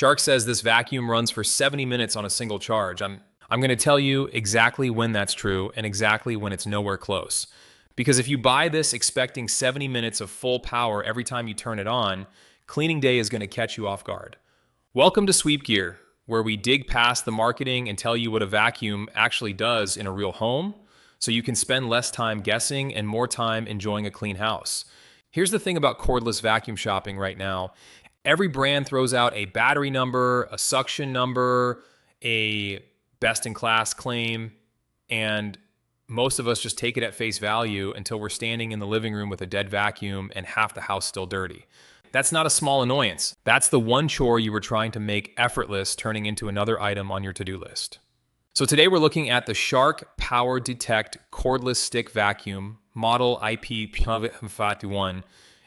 Shark says this vacuum runs for 70 minutes on a single charge. I'm going to tell you exactly when that's true and exactly when it's nowhere close. Because if you buy this expecting 70 minutes of full power every time you turn it on, cleaning day is going to catch you off guard. Welcome to Sweep Gear, where we dig past the marketing and tell you what a vacuum actually does in a real home, so you can spend less time guessing and more time enjoying a clean house. Here's the thing about cordless vacuum shopping right now. Every brand throws out a battery number, a suction number, a best-in-class claim, and most of us just take it at face value until we're standing in the living room with a dead vacuum and half the house still dirty. That's not a small annoyance. That's the one chore you were trying to make effortless, turning into another item on your to-do list. So today we're looking at the Shark PowerDetect cordless stick vacuum, model IP1251,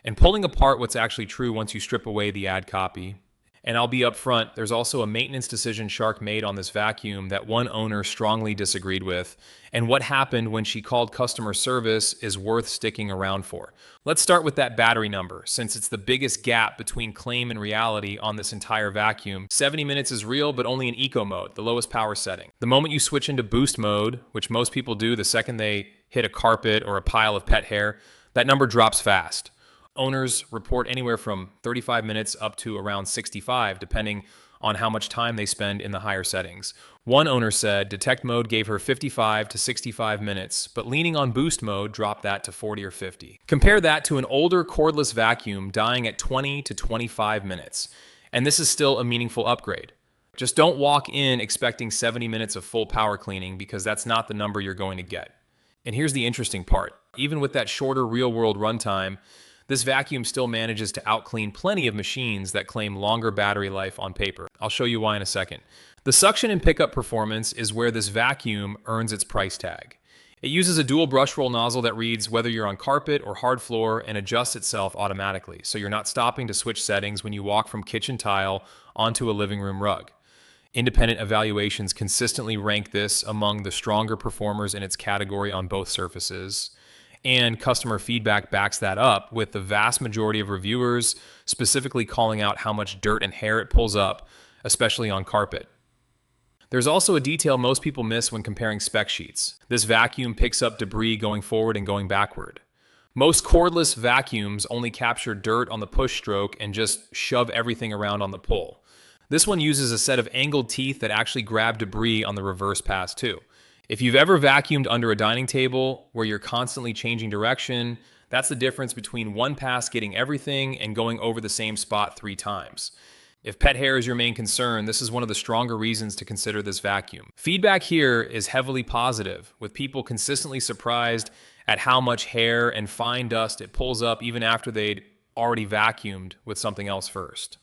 and pulling apart what's actually true once you strip away the ad copy. And I'll be upfront, there's also a maintenance decision Shark made on this vacuum that one owner strongly disagreed with, and what happened when she called customer service is worth sticking around for. Let's start with that battery number, since it's the biggest gap between claim and reality on this entire vacuum. 70 minutes is real, but only in eco mode, the lowest power setting. The moment you switch into boost mode, which most people do the second they hit a carpet or a pile of pet hair, that number drops fast. Owners report anywhere from 35 minutes up to around 65, depending on how much time they spend in the higher settings. One owner said detect mode gave her 55 to 65 minutes, but leaning on boost mode dropped that to 40 or 50. Compare that to an older cordless vacuum dying at 20 to 25 minutes, and this is still a meaningful upgrade. Just don't walk in expecting 70 minutes of full power cleaning, because that's not the number you're going to get. And here's the interesting part. Even with that shorter real-world runtime, this vacuum still manages to outclean plenty of machines that claim longer battery life on paper. I'll show you why in a second. The suction and pickup performance is where this vacuum earns its price tag. It uses a dual brush roll nozzle that reads whether you're on carpet or hard floor and adjusts itself automatically, so you're not stopping to switch settings when you walk from kitchen tile onto a living room rug. Independent evaluations consistently rank this among the stronger performers in its category on both surfaces. And customer feedback backs that up, with the vast majority of reviewers specifically calling out how much dirt and hair it pulls up, especially on carpet. There's also a detail most people miss when comparing spec sheets. This vacuum picks up debris going forward and going backward. Most cordless vacuums only capture dirt on the push stroke and just shove everything around on the pull. This one uses a set of angled teeth that actually grab debris on the reverse pass too. If you've ever vacuumed under a dining table where you're constantly changing direction, that's the difference between one pass getting everything and going over the same spot 3 times. If pet hair is your main concern, this is one of the stronger reasons to consider this vacuum. Feedback here is heavily positive, with people consistently surprised at how much hair and fine dust it pulls up even after they'd already vacuumed with something else first.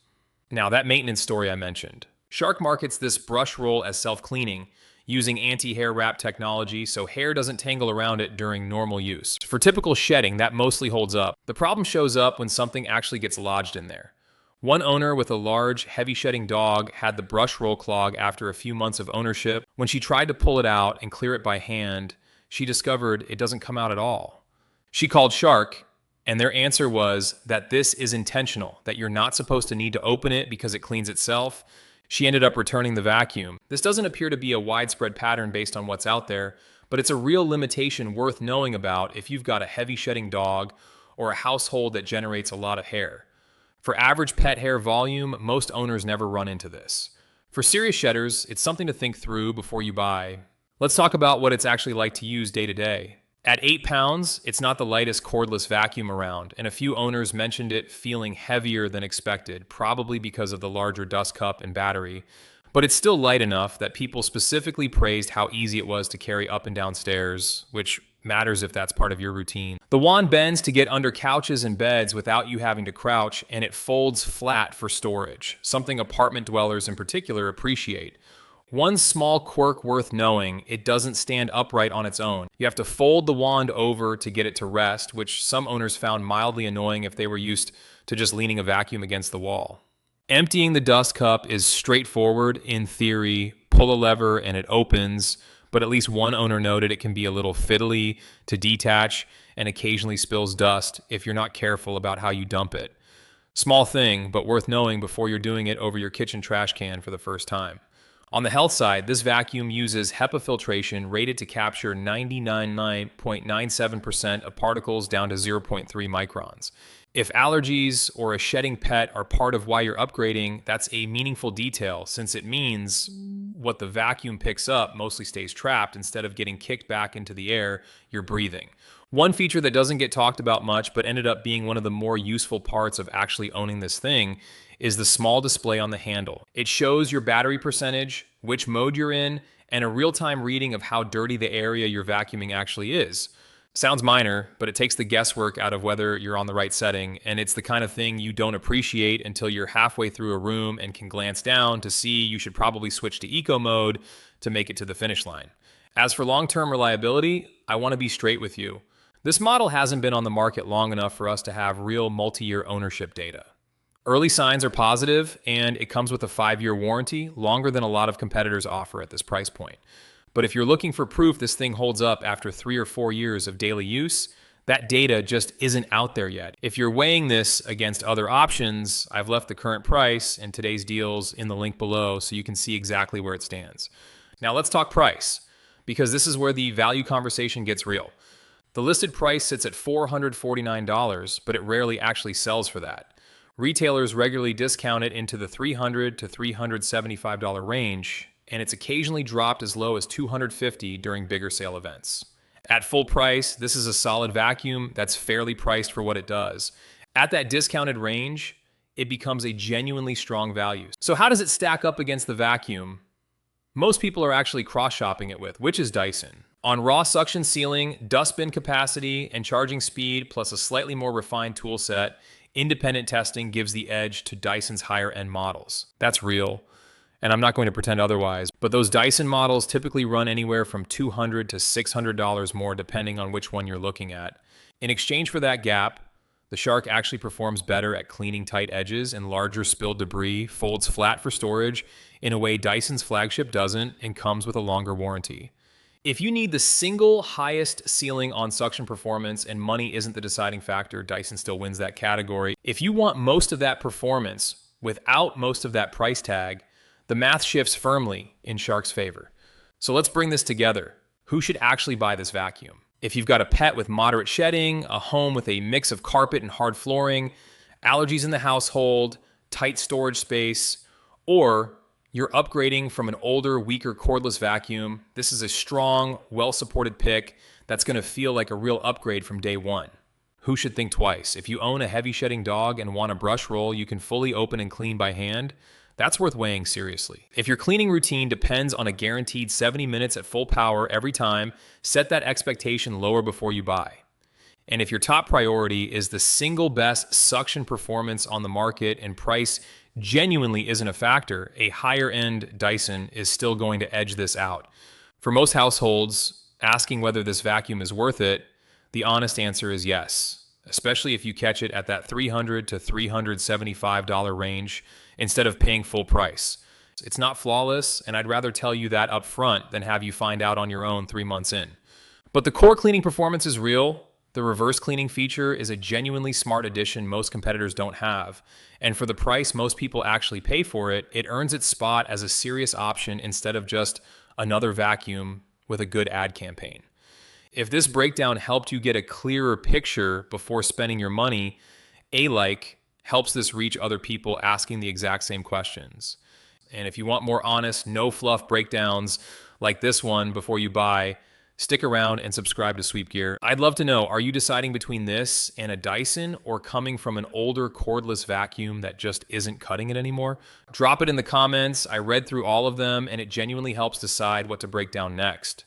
Now, that maintenance story I mentioned. Shark markets this brush roll as self-cleaning, using anti-hair wrap technology so hair doesn't tangle around it during normal use. For typical shedding, that mostly holds up. The problem shows up when something actually gets lodged in there. One owner with a large, heavy-shedding dog had the brush roll clog after a few months of ownership. When she tried to pull it out and clear it by hand, she discovered it doesn't come out at all. She called Shark, and their answer was that this is intentional, that you're not supposed to need to open it because it cleans itself. She ended up returning the vacuum. This doesn't appear to be a widespread pattern based on what's out there, but it's a real limitation worth knowing about if you've got a heavy shedding dog or a household that generates a lot of hair. For average pet hair volume, most owners never run into this. For serious shedders, it's something to think through before you buy. Let's talk about what it's actually like to use day to day. At 8 pounds, it's not the lightest cordless vacuum around, and a few owners mentioned it feeling heavier than expected, probably because of the larger dust cup and battery. But it's still light enough that people specifically praised how easy it was to carry up and down stairs, which matters if that's part of your routine. The wand bends to get under couches and beds without you having to crouch, and it folds flat for storage, something apartment dwellers in particular appreciate. One small quirk worth knowing, it doesn't stand upright on its own. You have to fold the wand over to get it to rest, which some owners found mildly annoying if they were used to just leaning a vacuum against the wall. Emptying the dust cup is straightforward in theory. Pull a lever and it opens, but at least one owner noted it can be a little fiddly to detach and occasionally spills dust if you're not careful about how you dump it. Small thing, but worth knowing before you're doing it over your kitchen trash can for the first time. On the health side, this vacuum uses HEPA filtration rated to capture 99.97% of particles down to zero point 0.3 microns. If allergies or a shedding pet are part of why you're upgrading, that's a meaningful detail since it means what the vacuum picks up mostly stays trapped instead of getting kicked back into the air you're breathing. One feature that doesn't get talked about much but ended up being one of the more useful parts of actually owning this thing is the small display on the handle. It shows your battery percentage, which mode you're in, and a real-time reading of how dirty the area you're vacuuming actually is. Sounds minor, but it takes the guesswork out of whether you're on the right setting, and it's the kind of thing you don't appreciate until you're halfway through a room and can glance down to see you should probably switch to eco mode to make it to the finish line. As for long-term reliability, I want to be straight with you. This model hasn't been on the market long enough for us to have real multi-year ownership data. Early signs are positive, and it comes with a 5-year warranty, longer than a lot of competitors offer at this price point. But if you're looking for proof this thing holds up after 3 or 4 years of daily use, that data just isn't out there yet. If you're weighing this against other options, I've left the current price and today's deals in the link below so you can see exactly where it stands. Now let's talk price, because this is where the value conversation gets real. The listed price sits at $449, but it rarely actually sells for that. Retailers regularly discount it into the $300 to $375 range, and it's occasionally dropped as low as $250 during bigger sale events. At full price, this is a solid vacuum that's fairly priced for what it does. At that discounted range, it becomes a genuinely strong value. So how does it stack up against the vacuum most people are actually cross-shopping it with, which is Dyson? On raw suction sealing, dustbin capacity, and charging speed, plus a slightly more refined tool set, independent testing gives the edge to Dyson's higher-end models. That's real, and I'm not going to pretend otherwise, but those Dyson models typically run anywhere from $200 to $600 more depending on which one you're looking at. In exchange for that gap, the Shark actually performs better at cleaning tight edges, and larger spilled debris folds flat for storage in a way Dyson's flagship doesn't, and comes with a longer warranty. If you need the single highest ceiling on suction performance and money isn't the deciding factor, Dyson still wins that category. If you want most of that performance without most of that price tag, the math shifts firmly in Shark's favor. So let's bring this together. Who should actually buy this vacuum? If you've got a pet with moderate shedding, a home with a mix of carpet and hard flooring, allergies in the household, tight storage space, or you're upgrading from an older, weaker cordless vacuum, this is a strong, well-supported pick that's going to feel like a real upgrade from day one. Who should think twice? If you own a heavy shedding dog and want a brush roll you can fully open and clean by hand, that's worth weighing seriously. If your cleaning routine depends on a guaranteed 70 minutes at full power every time, set that expectation lower before you buy. And if your top priority is the single best suction performance on the market and price genuinely isn't a factor, a higher-end Dyson is still going to edge this out. For most households, asking whether this vacuum is worth it, the honest answer is yes, especially if you catch it at that $300 to $375 range instead of paying full price. It's not flawless, and I'd rather tell you that up front than have you find out on your own 3 months in. But the core cleaning performance is real. The reverse cleaning feature is a genuinely smart addition most competitors don't have. And for the price most people actually pay for it, it earns its spot as a serious option instead of just another vacuum with a good ad campaign. If this breakdown helped you get a clearer picture before spending your money, A-like helps this reach other people asking the exact same questions. And if you want more honest, no fluff breakdowns like this one before you buy, stick around and subscribe to Sweep Gear. I'd love to know, are you deciding between this and a Dyson or coming from an older cordless vacuum that just isn't cutting it anymore? Drop it in the comments. I read through all of them and it genuinely helps decide what to break down next.